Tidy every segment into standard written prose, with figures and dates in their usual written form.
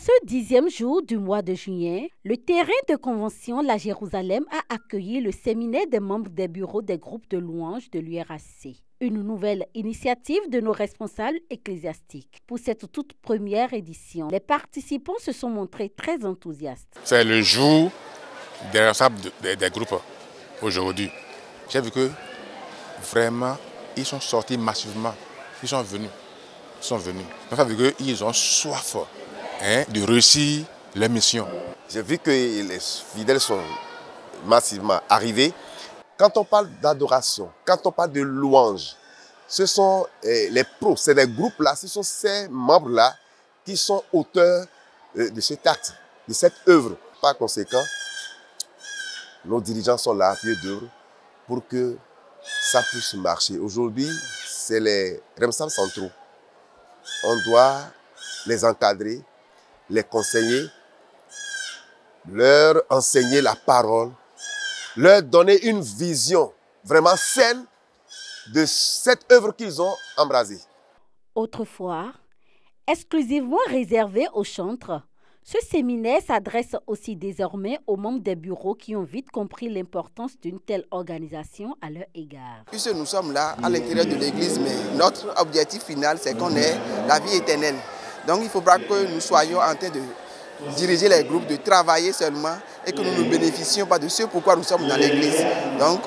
ce 10e jour du mois de juillet, le terrain de convention La Jérusalem a accueilli le séminaire des membres des bureaux des groupes de louanges de l'URAC. Une nouvelle initiative de nos responsables ecclésiastiques. Pour cette toute première édition, les participants se sont montrés très enthousiastes. C'est le jour des responsables des groupes aujourd'hui. J'ai vu que vraiment, ils sont sortis massivement. Ils sont venus. Donc ça veut dire qu'ils ont soif de réussir leur mission. J'ai vu que les fidèles sont massivement arrivés. Quand on parle d'adoration, quand on parle de louange, ce sont les pros, c'est des groupes-là, ce sont ces membres-là qui sont auteurs de cet acte, de cette œuvre. Par conséquent, nos dirigeants sont là à pied d'œuvre pour que ça puisse marcher. Aujourd'hui, c'est les responsables centraux. On doit les encadrer, les conseiller, leur enseigner la parole, leur donner une vision vraiment saine de cette œuvre qu'ils ont embrasée. Autrefois, exclusivement réservé aux chantres, ce séminaire s'adresse aussi désormais aux membres des bureaux qui ont vite compris l'importance d'une telle organisation à leur égard. Puisque nous sommes là à l'intérieur de l'Église, mais notre objectif final, c'est qu'on ait la vie éternelle. Donc il faudra que nous soyons en train de diriger les groupes, de travailler seulement et que nous ne bénéficions pas de ce pourquoi nous sommes dans l'Église. Donc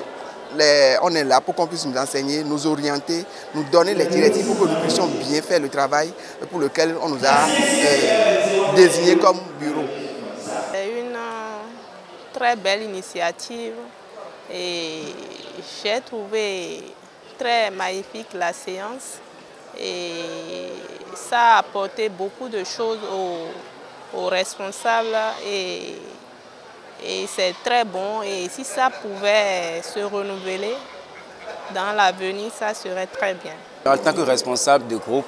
on est là pour qu'on puisse nous enseigner, nous orienter, nous donner les directives pour que nous puissions bien faire le travail pour lequel on nous a désigné comme bureau. C'est une très belle initiative et j'ai trouvé très magnifique la séance et ça a apporté beaucoup de choses aux responsables et c'est très bon et si ça pouvait se renouveler dans l'avenir, ça serait très bien. En tant que responsable de groupe,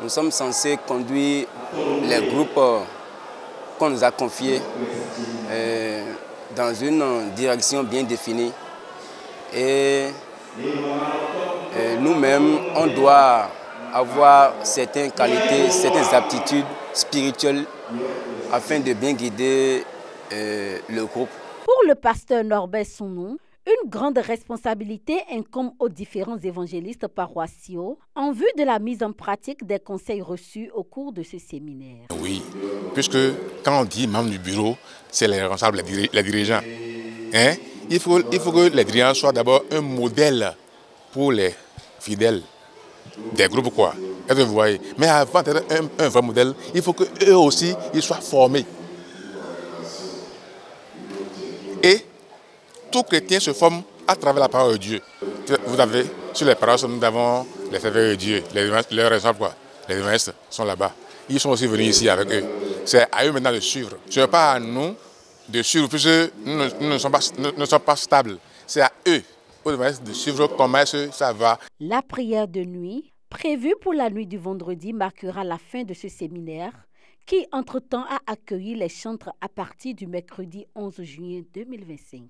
nous sommes censés conduire les groupes qu'on nous a confiés dans une direction bien définie. Et nous-mêmes, on doit avoir certaines qualités, certaines aptitudes spirituelles afin de bien guider le groupe. Pour le pasteur Norbert Sounou, une grande responsabilité incombe aux différents évangélistes paroissiaux en vue de la mise en pratique des conseils reçus au cours de ce séminaire. Oui, puisque quand on dit membre du bureau, c'est les responsables, les dirigeants. Il faut que les dirigeants soient d'abord un modèle pour les fidèles des groupes, quoi. Est-ce que vous voyez? Mais avant d'être un vrai modèle, il faut qu'eux aussi ils soient formés. Et tout chrétien se forme à travers la parole de Dieu. Vous avez, sur les paroles, nous avons les serviteurs de Dieu, les responsables, quoi. Les évangélistes sont là-bas. Ils sont aussi venus ici avec eux. C'est à eux maintenant de suivre. Ce n'est pas à nous de suivre, puisque nous ne sommes pas stables. C'est à eux, aux évangélistes, de suivre comment ça va. La prière de nuit, prévue pour la nuit du vendredi, marquera la fin de ce séminaire qui, entre-temps, a accueilli les chantres à partir du mercredi 11 juillet 2025.